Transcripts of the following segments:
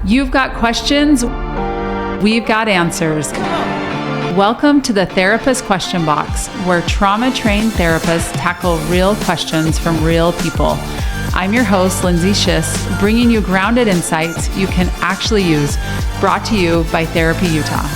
You've got questions, we've got answers. Welcome to the Therapist Question Box, where trauma-trained therapists tackle real questions from real people. I'm your host, Lindsay, bringing you grounded insights you can actually use, brought to you by Therapy Utah.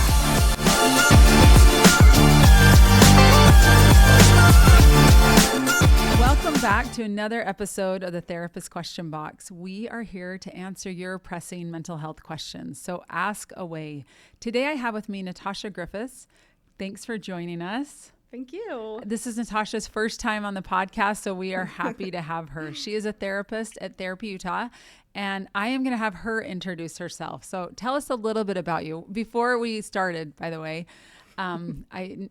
Back to another episode of the Therapist Question Box. We are here to answer your pressing mental health questions, so ask away. Today I have with me Natasha Griffiths. Thanks for joining us. Thank you. This is Natasha's first time on the podcast, so we are happy to have her. She is a therapist at Therapy Utah, and I am going to have her introduce herself. So tell us a little bit about you. Before we started, by the way,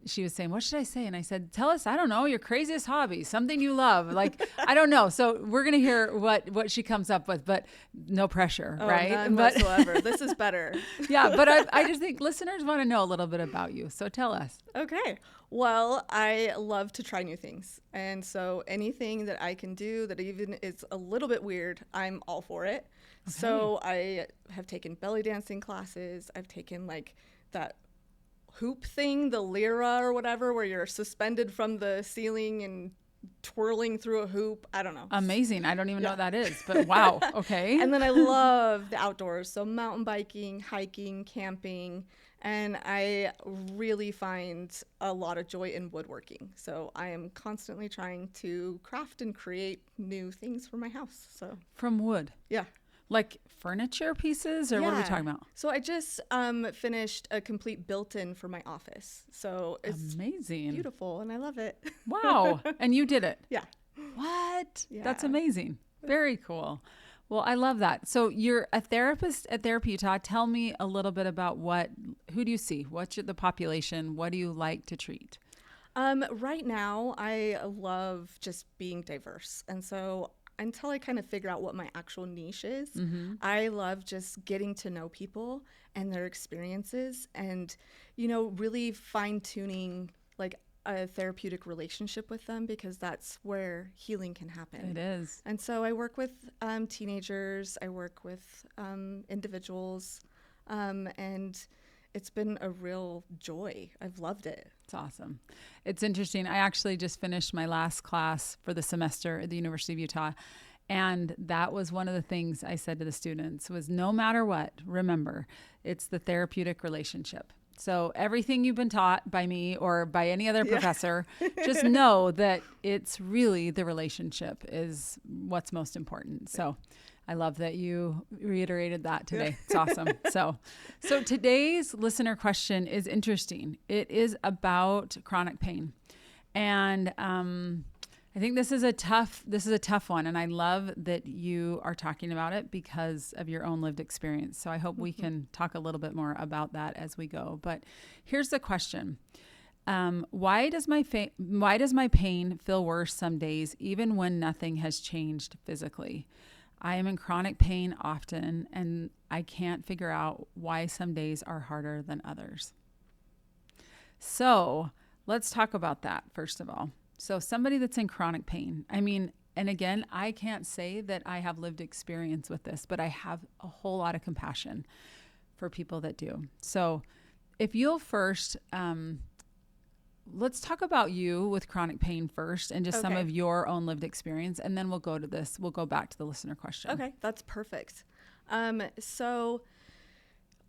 she was saying, what should I say? And I said, tell us, I don't know, your craziest hobby, something you love. Like, I don't know. So we're going to hear what she comes up with, but no pressure, right? None whatsoever. This is better. Yeah. But I just think listeners want to know a little bit about you. So tell us. Okay. Well, I love to try new things. And so anything that I can do that even is a little bit weird, I'm all for it. Okay. So I have taken belly dancing classes. I've taken like that hoop thing, the lyra or whatever, where you're suspended from the ceiling and twirling through a hoop. I don't know. Amazing. I don't even know what that is, but wow. Okay. And then I love the outdoors. So mountain biking, hiking, camping. And I really find a lot of joy in woodworking. So I am constantly trying to craft and create new things for my house. So from wood. Yeah. Like furniture pieces, or what are we talking about? So I just finished a complete built-in for my office. So it's amazing, beautiful, and I love it. Wow. And you did it? Yeah. What? Yeah. That's amazing. Very cool. Well, I love that. So you're a therapist at Therapy Utah. Tell me a little bit about who do you see? What's the population? What do you like to treat? Right now, I love just being diverse. And so until I kind of figure out what my actual niche is, I love just getting to know people and their experiences and, really fine-tuning like a therapeutic relationship with them, because that's where healing can happen. It is. And so I work with teenagers, I work with individuals, and it's been a real joy. I've loved it. It's awesome. It's interesting. I actually just finished my last class for the semester at the University of Utah. And that was one of the things I said to the students was, no matter what, remember, it's the therapeutic relationship. So everything you've been taught by me or by any other professor, just know that it's really the relationship is what's most important. So I love that you reiterated that today. It's awesome. So today's listener question is interesting. It is about chronic pain. And I think this is a tough one. And I love that you are talking about it because of your own lived experience. So I hope we can talk a little bit more about that as we go. But here's the question. Why does my pain feel worse some days, even when nothing has changed physically? I am in chronic pain often, and I can't figure out why some days are harder than others. So let's talk about that first of all. So somebody that's in chronic pain, and again, I can't say that I have lived experience with this, but I have a whole lot of compassion for people that do. So if you'll first, let's talk about you with chronic pain first and just some of your own lived experience. And then we'll go to this. We'll go back to the listener question. Okay, that's perfect. So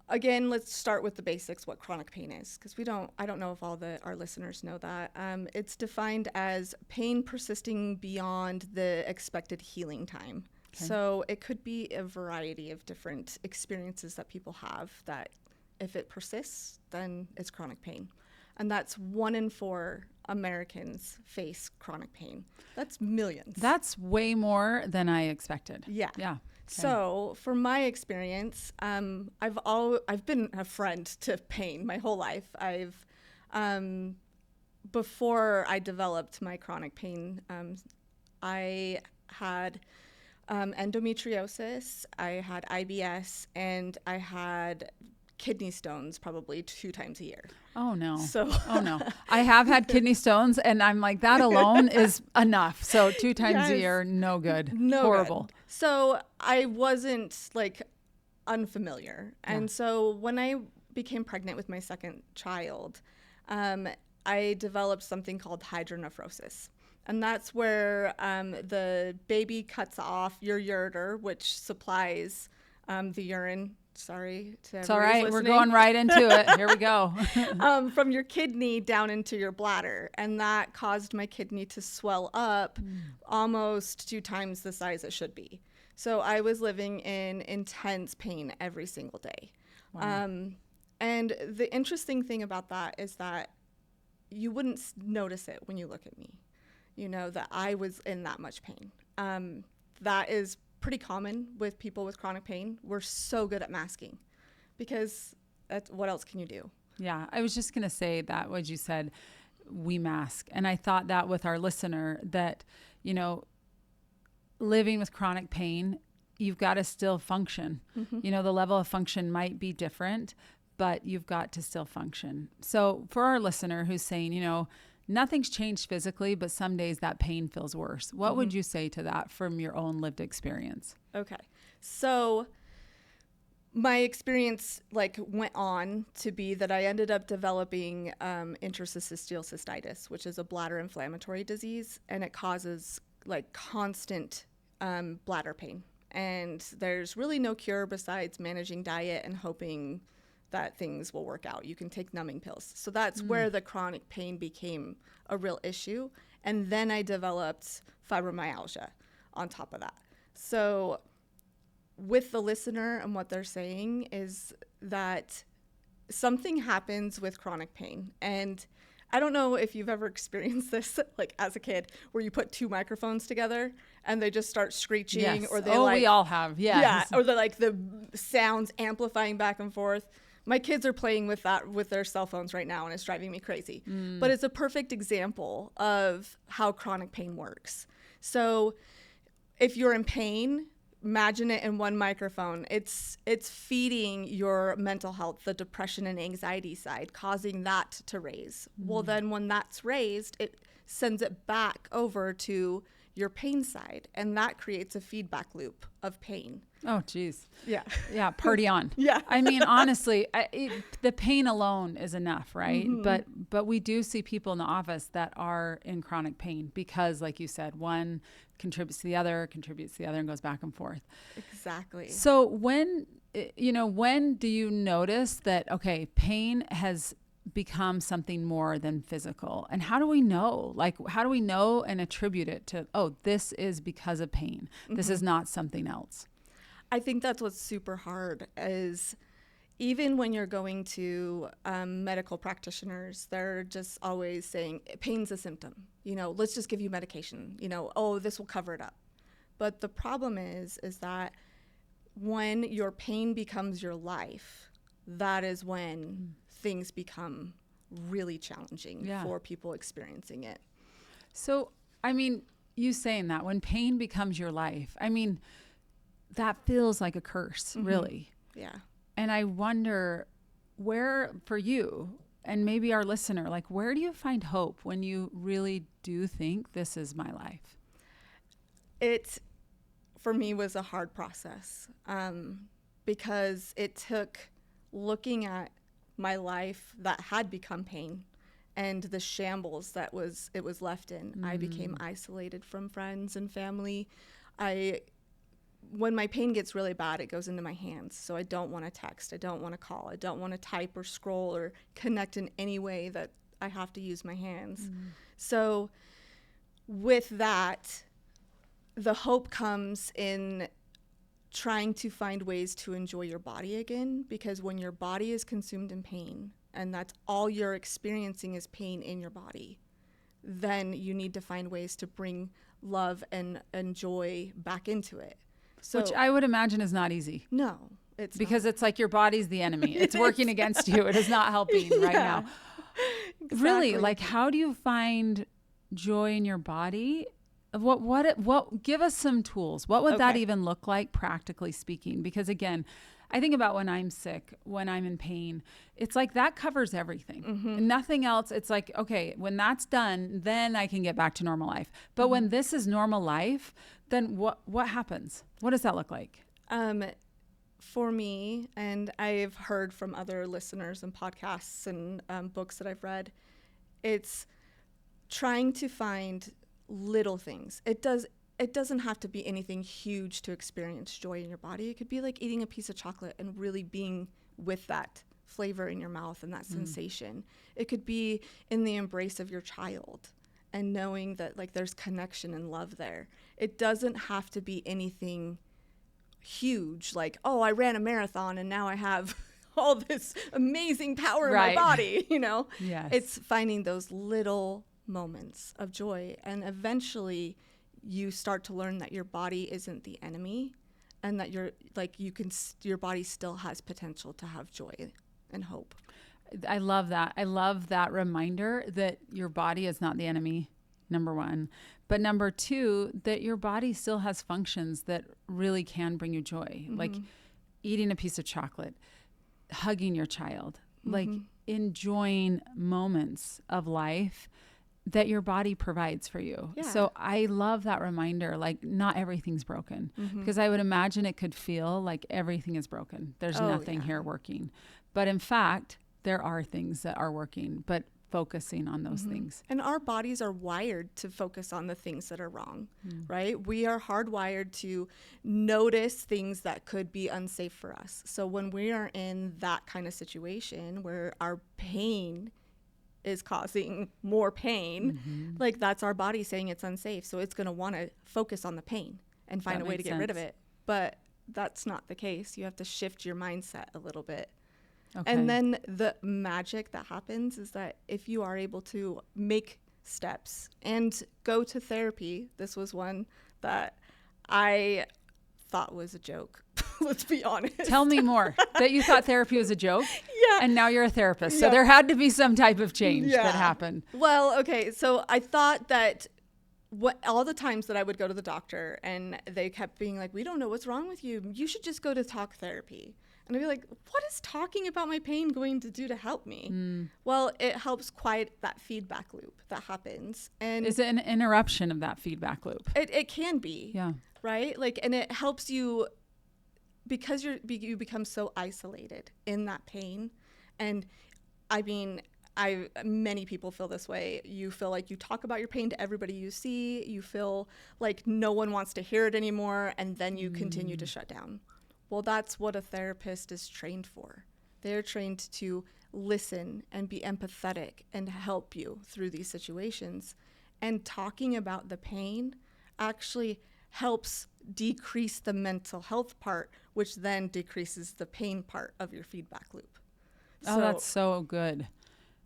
again, let's start with the basics, what chronic pain is, because I don't know if our listeners know that. It's defined as pain persisting beyond the expected healing time. Okay. So it could be a variety of different experiences that people have that if it persists, then it's chronic pain. And that's 1 in 4 Americans face chronic pain. That's millions. That's way more than I expected. Yeah. Yeah. Okay. So from my experience, I've been a friend to pain my whole life. Before I developed my chronic pain, I had endometriosis, I had IBS, and I had kidney stones probably 2 times a year. Oh no. Oh no. I have had kidney stones and I'm like, that alone is enough. So 2 times a year, no good. No Horrible. Good. So I wasn't like unfamiliar. And so when I became pregnant with my second child, I developed something called hydronephrosis. And that's where the baby cuts off your ureter, which supplies the urine. Sorry to everybody. It's all right. Listening. We're going right into it. Here we go. From your kidney down into your bladder. And that caused my kidney to swell up almost 2 times the size it should be. So I was living in intense pain every single day. Wow. And the interesting thing about that is that you wouldn't notice it when you look at me, that I was in that much pain. That is pretty common with people with chronic pain. We're so good at masking because what else can you do? Yeah, I was just going to say that what you said, we mask. And I thought that with our listener that, living with chronic pain, you've got to still function. Mm-hmm. The level of function might be different, but you've got to still function. So for our listener who's saying, nothing's changed physically, but some days that pain feels worse. What would you say to that from your own lived experience? Okay. So my experience went on to be that I ended up developing interstitial cystitis, which is a bladder inflammatory disease, and it causes constant bladder pain. And there's really no cure besides managing diet and hoping that things will work out. You can take numbing pills. So that's where the chronic pain became a real issue. And then I developed fibromyalgia on top of that. So with the listener and what they're saying is that something happens with chronic pain. And I don't know if you've ever experienced this, as a kid, where you put 2 microphones together and they just start screeching, yes. or they we all have, yes. Yeah, or the sounds amplifying back and forth. My kids are playing with that with their cell phones right now, and it's driving me crazy. But it's a perfect example of how chronic pain works. So if you're in pain, imagine it in one microphone. It's feeding your mental health, the depression and anxiety side, causing that to raise. Well, then when that's raised, it sends it back over to your pain side, and that creates a feedback loop of pain. Oh, geez. Yeah. Yeah. Party on. Yeah. I mean, honestly, the pain alone is enough, right? But we do see people in the office that are in chronic pain because, like you said, one contributes to the other, and goes back and forth. Exactly. So when do you notice that, okay, pain has become something more than physical? And how do we know? How do we know and attribute it to, oh, this is because of pain. This is not something else. I think that's what's super hard is even when you're going to medical practitioners, they're just always saying pain's a symptom. Let's just give you medication. Oh, this will cover it up. But the problem is that when your pain becomes your life, that is when things become really challenging for people experiencing it. So, I mean, you saying that when pain becomes your life, I mean, that feels like a curse, really. Yeah. And I wonder where, for you and maybe our listener, where do you find hope when you really do think this is my life? It, for me, was a hard process because it took looking at my life that had become pain and the shambles that it was left in. I became isolated from friends and family. When my pain gets really bad, it goes into my hands. So I don't want to text. I don't want to call. I don't want to type or scroll or connect in any way that I have to use my hands. So with that, the hope comes in trying to find ways to enjoy your body again, because when your body is consumed in pain and that's all you're experiencing is pain in your body, then you need to find ways to bring love and joy back into it. So, which I would imagine is not easy. No, it's because not. it's like your body's the enemy. It's working against you. It is not helping right now. Exactly. Really, how do you find joy in your body? What give us some tools. What would that even look like, practically speaking? Because again, I think about when I'm sick, when I'm in pain, it's like that covers everything. And nothing else. It's like, okay, when that's done, then I can get back to normal life. But when this is normal life, then what happens? What does that look like? for me, and I've heard from other listeners and podcasts and books that I've read, it's trying to find little things. It doesn't have to be anything huge to experience joy in your body. It could be like eating a piece of chocolate and really being with that flavor in your mouth and that sensation. It could be in the embrace of your child and knowing that like there's connection and love there. It doesn't have to be anything huge like, oh, I ran a marathon and now I have all this amazing power in my body, you know? Yes. It's finding those little moments of joy, and eventually you start to learn that your body isn't the enemy, and that your body still has potential to have joy and hope. I love that. I love that reminder that your body is not the enemy, number one. But number two, that your body still has functions that really can bring you joy, like eating a piece of chocolate, hugging your child, like enjoying moments of life that your body provides for you. Yeah. So I love that reminder, like not everything's broken, because I would imagine it could feel like everything is broken. There's nothing here working. But in fact, there are things that are working, but focusing on those things. And our bodies are wired to focus on the things that are wrong, right? We are hardwired to notice things that could be unsafe for us. So when we are in that kind of situation where our pain is causing more pain, like that's our body saying it's unsafe. So it's going to want to focus on the pain and find a way to get rid of it. But that's not the case. You have to shift your mindset a little bit. Okay. And then the magic that happens is that if you are able to make steps and go to therapy, this was one that I thought was a joke. Let's be honest. Tell me more. That you thought therapy was a joke? Yeah. And now you're a therapist. So there had to be some type of change that happened. Well, okay. So I thought that all the times that I would go to the doctor and they kept being like, we don't know what's wrong with you. You should just go to talk therapy. And I'd be like, what is talking about my pain going to do to help me? Well, it helps quiet that feedback loop that happens. And is it an interruption of that feedback loop? It can be. Yeah. Right? Like, and it helps you because you become so isolated in that pain. And I mean, many people feel this way. You feel like you talk about your pain to everybody you see. You feel like no one wants to hear it anymore. And then you continue to shut down. Well, that's what a therapist is trained for. They're trained to listen and be empathetic and help you through these situations. And talking about the pain actually helps decrease the mental health part, which then decreases the pain part of your feedback loop. Oh, that's so good.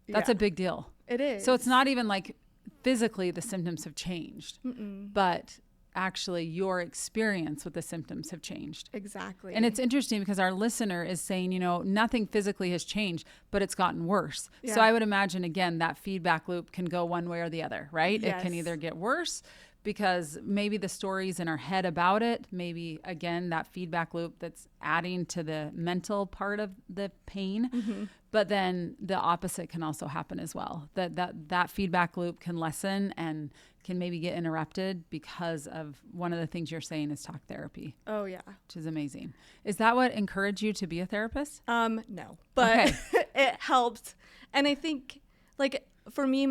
That's a big deal. It is. So it's not even like physically the symptoms have changed, but actually your experience with the symptoms have changed. Exactly. And it's interesting because our listener is saying, you know, nothing physically has changed, but it's gotten worse. Yeah. So I would imagine, again, that feedback loop can go one way or the other, right? Yes. It can either get worse because maybe the stories in our head about it, maybe, again, that feedback loop that's adding to the mental part of the pain. But then the opposite can also happen as well. That feedback loop can lessen and can maybe get interrupted because of one of the things you're saying is talk therapy. Oh, yeah. Which is amazing. Is that what encouraged you to be a therapist? No, but it helped. And I think, like, for me,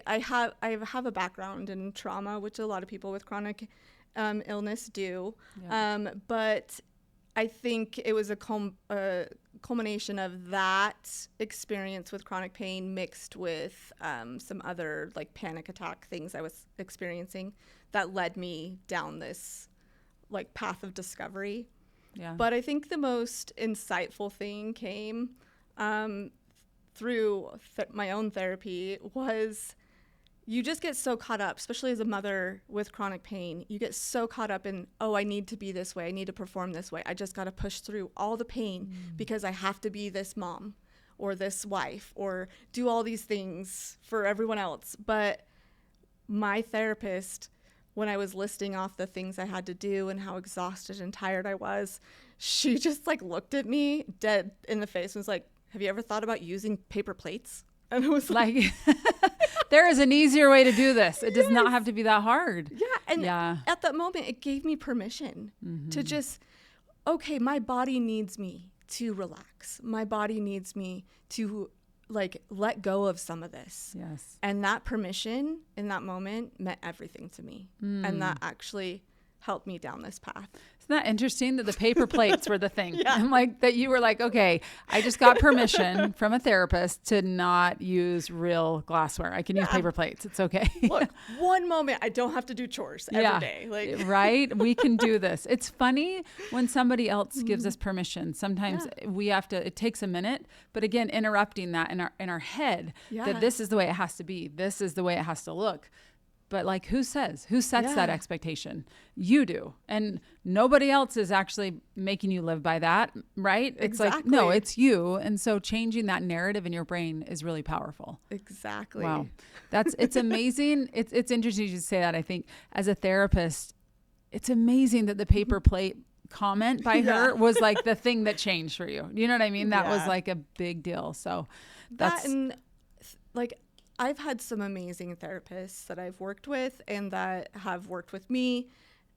I have a background in trauma, which a lot of people with chronic illness do. Yeah. But I think it was a culmination of that experience with chronic pain mixed with some other like panic attack things I was experiencing that led me down this like path of discovery. Yeah. But I think the most insightful thing came through my own therapy was you just get so caught up, especially as a mother with chronic pain. You get so caught up in, oh, I need to be this way. I need to perform this way. I just got to push through all the pain because I have to be this mom or this wife or do all these things for everyone else. But my therapist, when I was listing off the things I had to do and how exhausted and tired I was, she just like looked at me dead in the face and was like, have you ever thought about using paper plates? And I was like there is an easier way to do this. It does not have to be that hard. Yeah. And at that moment, it gave me permission to just okay, my body needs me to relax. My body needs me to like let go of some of this. Yes. And that permission in that moment meant everything to me. And that actually helped me down this path. Isn't that interesting that the paper plates were the thing? Yeah. I'm like, that you were like, okay, I just got permission from a therapist to not use real glassware. I can use paper plates. It's okay. Look, one moment I don't have to do chores every day. Like, right? We can do this. It's funny when somebody else gives us permission. Sometimes we have to, it takes a minute, but again, interrupting that in our head that this is the way it has to be. This is the way it has to look. But like, who sets that expectation? You do. And nobody else is actually making you live by that, right? It's like, no, it's you. And so changing that narrative in your brain is really powerful. Exactly. Wow. It's amazing. It's interesting you say that. I think as a therapist, it's amazing that the paper plate comment by her was like the thing that changed for you. You know what I mean? That was like a big deal. So that's like, I've had some amazing therapists that I've worked with and that have worked with me.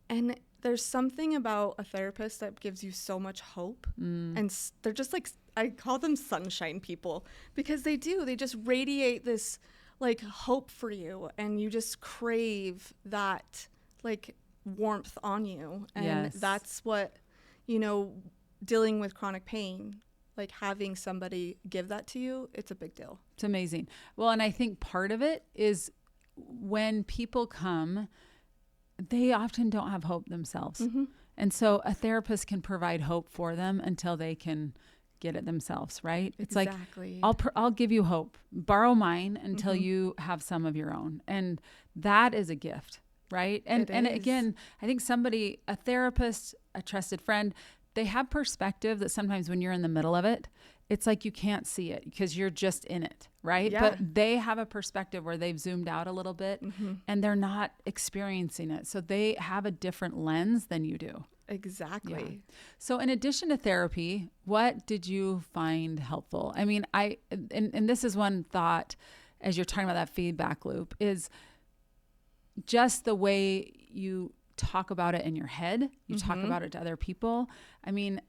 And there's something about a therapist that gives you so much hope. And they're just like, I call them sunshine people because they do. They just radiate this like hope for you. And you just crave that like warmth on you. And that's what, you know, dealing with chronic pain, like having somebody give that to you, it's a big deal. It's amazing. Well, and I think part of it is when people come, they often don't have hope themselves. And so a therapist can provide hope for them until they can get it themselves, right? It's like, I'll give you hope, borrow mine until you have some of your own. And that is a gift, right? And again, I think a therapist, a trusted friend, they have perspective that sometimes when you're in the middle of it, it's like you can't see it because you're just in it, right? Yeah. But they have a perspective where they've zoomed out a little bit and they're not experiencing it. So they have a different lens than you do. Exactly. Yeah. So in addition to therapy, what did you find helpful? I mean, and this is one thought as you're talking about that feedback loop is just the way you talk about it in your head, you talk about it to other people. I mean,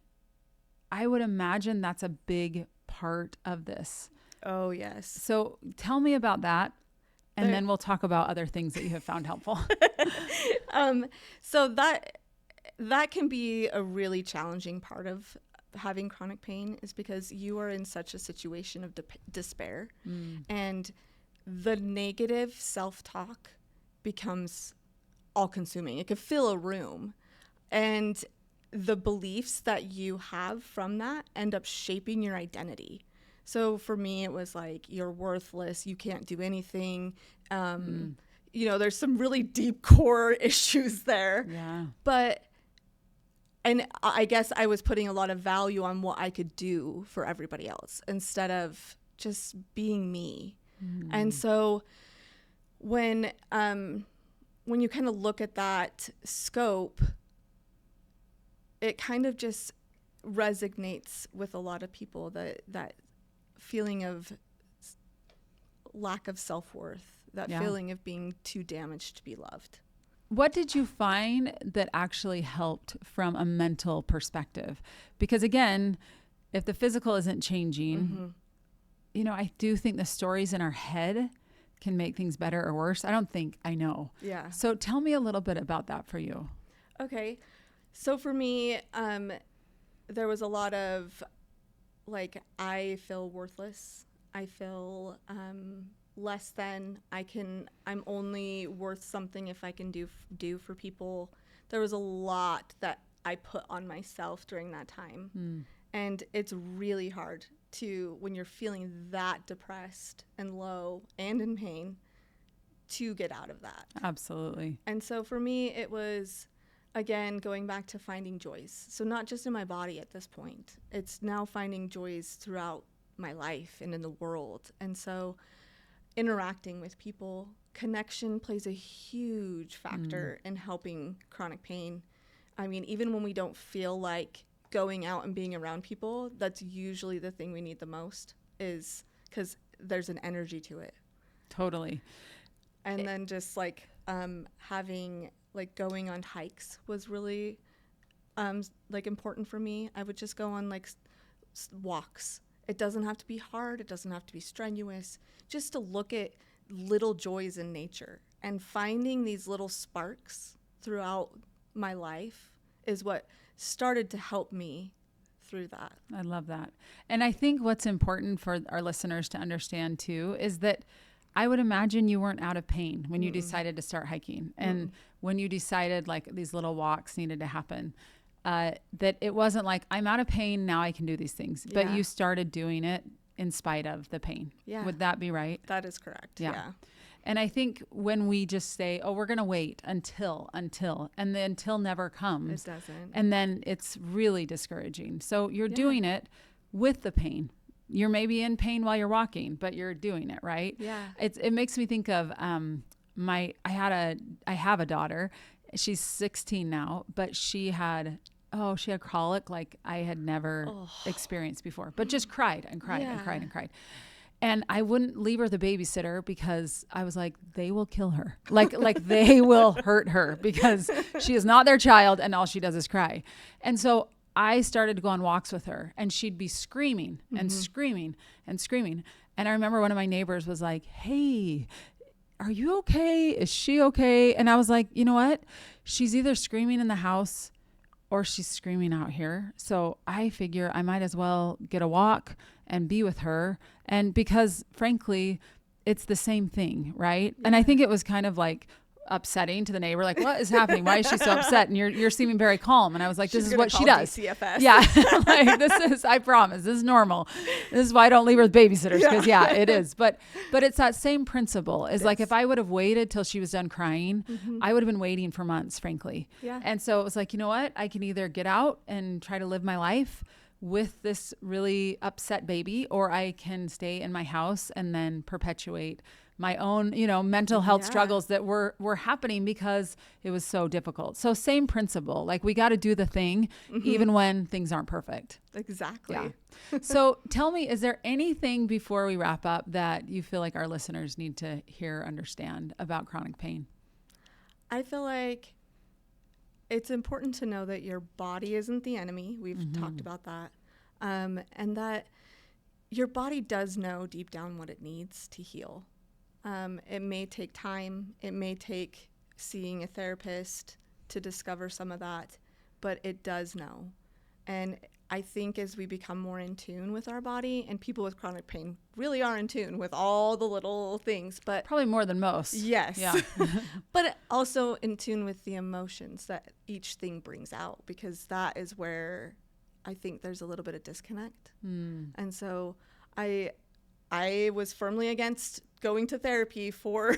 I would imagine that's a big part of this. Oh, yes. So tell me about that. And then we'll talk about other things that you have found helpful. So that can be a really challenging part of having chronic pain is because you are in such a situation of despair and the negative self-talk becomes all-consuming. It could fill a room, and the beliefs that you have from that end up shaping your identity. So for me, it was like, you're worthless, you can't do anything. You know, there's some really deep core issues there. Yeah. And I guess I was putting a lot of value on what I could do for everybody else instead of just being me. And so when you kind of look at that scope, it kind of just resonates with a lot of people, that feeling of lack of self-worth, that feeling of being too damaged to be loved. What did you find that actually helped from a mental perspective? Because again, if the physical isn't changing, you know, I do think the stories in our head can make things better or worse. I know. Yeah. So tell me a little bit about that for you. Okay. So for me, there was a lot of like, I feel worthless. I feel less than. I'm only worth something if I can do for people. There was a lot that I put on myself during that time. And it's really hard when you're feeling that depressed and low and in pain, to get out of that. Absolutely. And so for me, it was, again, going back to finding joys. So not just in my body at this point, it's now finding joys throughout my life and in the world. And so interacting with people, connection plays a huge factor in helping chronic pain. I mean, even when we don't feel like going out and being around people, that's usually the thing we need the most, is because there's an energy to it. Totally. And then just like having, like, going on hikes was really like important for me, I would just go on like walks. It doesn't have to be hard. It doesn't have to be strenuous. Just to look at little joys in nature, and finding these little sparks throughout my life is what started to help me through that. I love that. And I think what's important for our listeners to understand too is that I would imagine you weren't out of pain when you decided to start hiking, and when you decided like these little walks needed to happen, that it wasn't like, I'm out of pain, now I can do these things, but you started doing it in spite of the pain. Yeah. Would that be right? That is correct. Yeah. And I think when we just say, oh, we're going to wait until, and the until never comes. It doesn't. And then it's really discouraging. So you're doing it with the pain. You're maybe in pain while you're walking, but you're doing it, right? Yeah. It makes me think of I have a daughter. She's 16 now, but she had colic like I had never experienced before, but just cried and cried and cried and cried. And I wouldn't leave her the babysitter because I was like, they will kill her. Like they will hurt her because she is not their child and all she does is cry. And so I started to go on walks with her, and she'd be screaming and screaming and screaming. And I remember one of my neighbors was like, hey, are you okay? Is she okay? And I was like, you know what? She's either screaming in the house or she's screaming out here. So I figure I might as well get a walk and be with her. And because frankly, it's the same thing, right? Yeah. And I think it was kind of like upsetting to the neighbor, like, what is happening? Why is she so upset? And you're seeming very calm. And I was like, this is what she does. DCFS. Yeah. Like I promise, this is normal. This is why I don't leave her with babysitters, because it is. But it's that same principle. Is like, if I would have waited till she was done crying, I would have been waiting for months, frankly. Yeah. And so it was like, you know what? I can either get out and try to live my life with this really upset baby, or I can stay in my house and then perpetuate my own, mental health struggles that were happening because it was so difficult. So same principle, like we got to do the thing even when things aren't perfect. Exactly. Yeah. So tell me, is there anything before we wrap up that you feel like our listeners need to hear, understand about chronic pain? I feel like it's important to know that your body isn't the enemy. We've talked about that. And that your body does know deep down what it needs to heal. It may take time. It may take seeing a therapist to discover some of that, but it does know. And I think as we become more in tune with our body, and people with chronic pain really are in tune with all the little things, but probably more than most. Yes. Yeah. But also in tune with the emotions that each thing brings out, because that is where I think there's a little bit of disconnect. And so I was firmly against going to therapy for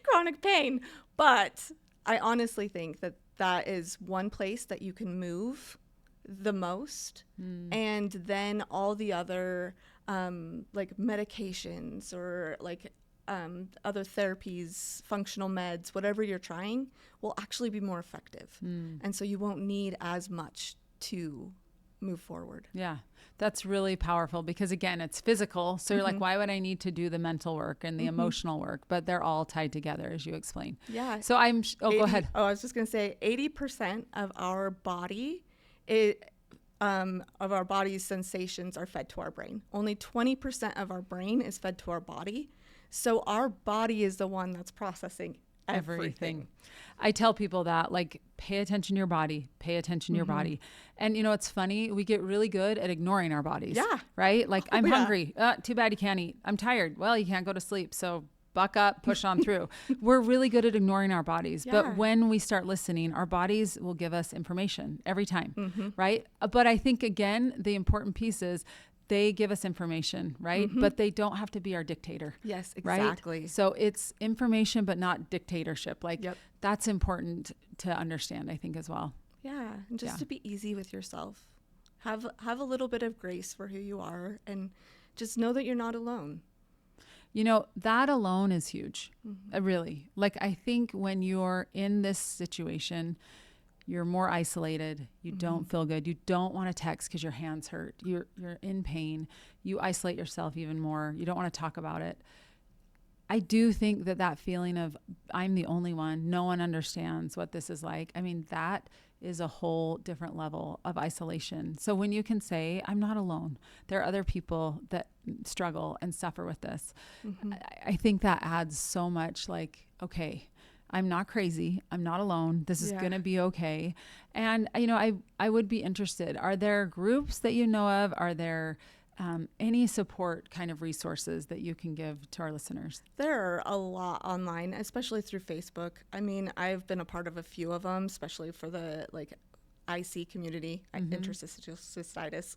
chronic pain, but I honestly think that that is one place that you can move the most. And then all the other like medications or like other therapies, functional meds, whatever you're trying, will actually be more effective. And so you won't need as much to move forward. Yeah, that's really powerful, because again, it's physical. So you're like, why would I need to do the mental work and the emotional work? But they're all tied together, as you explain. Yeah. So go ahead. Oh, I was just going to say 80% of our body, of our body's sensations are fed to our brain. Only 20% of our brain is fed to our body. So our body is the one that's processing everything. I tell people that, like, pay attention to your body, pay attention to your body. And it's funny, we get really good at ignoring our bodies. Yeah. Right? Like, I'm hungry. Too bad you can't eat. I'm tired. Well, you can't go to sleep. So buck up, push on through. We're really good at ignoring our bodies. Yeah. But when we start listening, our bodies will give us information every time. Right? But I think, again, the important piece is they give us information, right? But they don't have to be our dictator. Yes, exactly. Right? So it's information, but not dictatorship. Like, that's important to understand, I think, as well. Yeah, and just to be easy with yourself. Have a little bit of grace for who you are, and just know that you're not alone. That alone is huge. Really. Like, I think when you're in this situation, you're more isolated. You don't feel good. You don't want to text because your hands hurt. You're in pain. You isolate yourself even more. You don't want to talk about it. I do think that feeling of I'm the only one, no one understands what this is like. I mean, that is a whole different level of isolation. So when you can say, I'm not alone, there are other people that struggle and suffer with this. I think that adds so much, like, okay, I'm not crazy. I'm not alone. This is going to be okay. And, I would be interested. Are there groups that you know of? Are there any support kind of resources that you can give to our listeners? There are a lot online, especially through Facebook. I mean, I've been a part of a few of them, especially for the IC community, interstitial cystitis,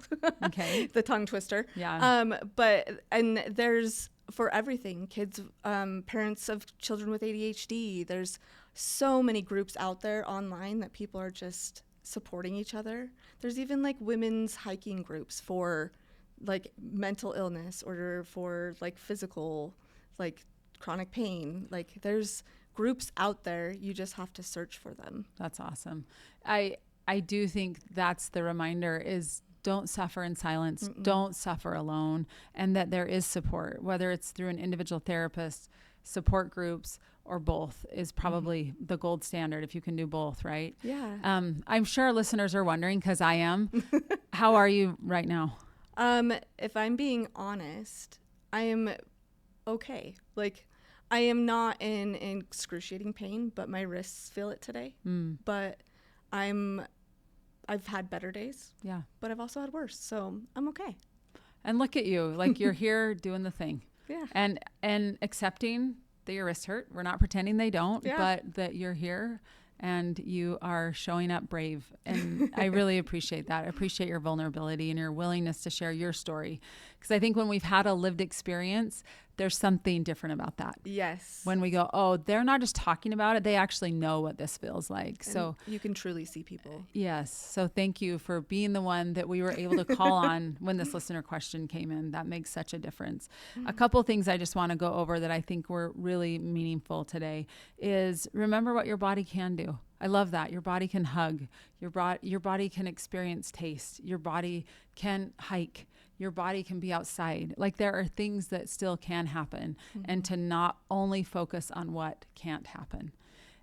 the tongue twister. Yeah. And there's for everything, kids, parents of children with ADHD. There's so many groups out there online that people are just supporting each other. There's even women's hiking groups for mental illness or for physical, chronic pain. There's groups out there. You just have to search for them. That's awesome. I do think that's the reminder is don't suffer in silence. Don't suffer alone. And that there is support, whether it's through an individual therapist, support groups, or both is probably the gold standard if you can do both, right? Yeah. I'm sure our listeners are wondering, because I am, how are you right now? If I'm being honest, I am okay. I am not in excruciating pain, but my wrists feel it today. But I've had better days. Yeah. But I've also had worse, so I'm okay. And look at you, you're here doing the thing. Yeah. And accepting that your wrists hurt. We're not pretending they don't, but that you're here. And you are showing up brave. And I really appreciate that. I appreciate your vulnerability and your willingness to share your story. Because I think when we've had a lived experience, there's something different about that. Yes. When we go, oh, they're not just talking about it. They actually know what this feels like. And so you can truly see people. Yes. So thank you for being the one that we were able to call on when this listener question came in. That makes such a difference. A couple things I just want to go over that I think were really meaningful today is remember what your body can do. I love that. Your body can hug. Your body can experience taste. Your body can hike. Your body can be outside. There are things that still can happen, and to not only focus on what can't happen.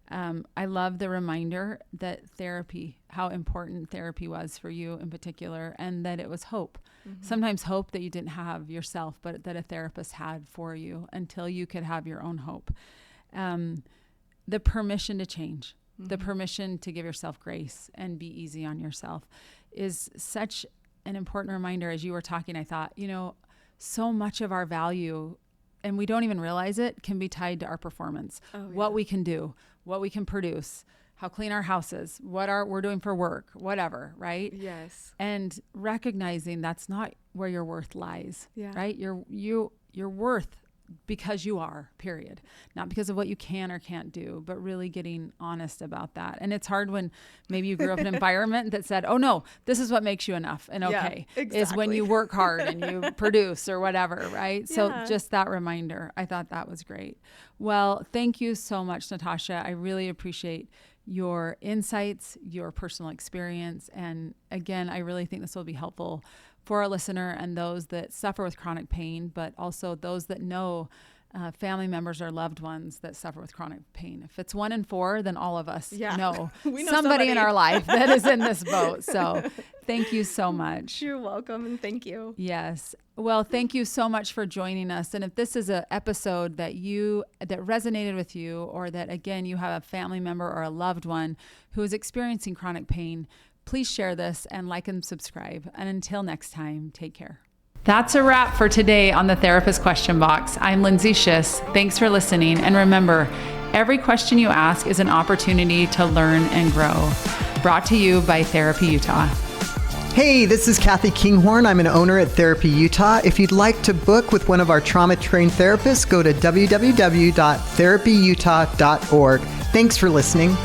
I love the reminder that therapy, how important therapy was for you in particular, and that it was hope. Sometimes hope that you didn't have yourself, but that a therapist had for you until you could have your own hope. The permission to change. The permission to give yourself grace and be easy on yourself is such an important reminder. As you were talking, I thought, so much of our value, and we don't even realize it, can be tied to our performance. What we can do, what we can produce, how clean our house is, what we're doing for work, whatever, right? Yes. And recognizing that's not where your worth lies, Yeah. right? Your worth because you are, period. Not because of what you can or can't do, but really getting honest about that. And it's hard when maybe you grew up in an environment that said, oh no, this is what makes you enough and okay, is when you work hard and you produce or whatever, right? So just that reminder, I thought that was great. Well, thank you so much, Natasha. I really appreciate your insights, your personal experience. And again, I really think this will be helpful for our listener and those that suffer with chronic pain, but also those that know family members or loved ones that suffer with chronic pain. If it's 1 in 4, then all of us know, we know somebody in our life that is in this boat. So thank you so much. You're welcome, and thank you. Yes. Well, thank you so much for joining us. And if this is an episode that resonated with you, or that, again, you have a family member or a loved one who is experiencing chronic pain, please share this and like and subscribe. And until next time, take care. That's a wrap for today on the Therapist Question Box. I'm Lindsay Schiss. Thanks for listening. And remember, every question you ask is an opportunity to learn and grow. Brought to you by Therapy Utah. Hey, this is Kathy Kinghorn. I'm an owner at Therapy Utah. If you'd like to book with one of our trauma-trained therapists, go to www.therapyutah.org. Thanks for listening.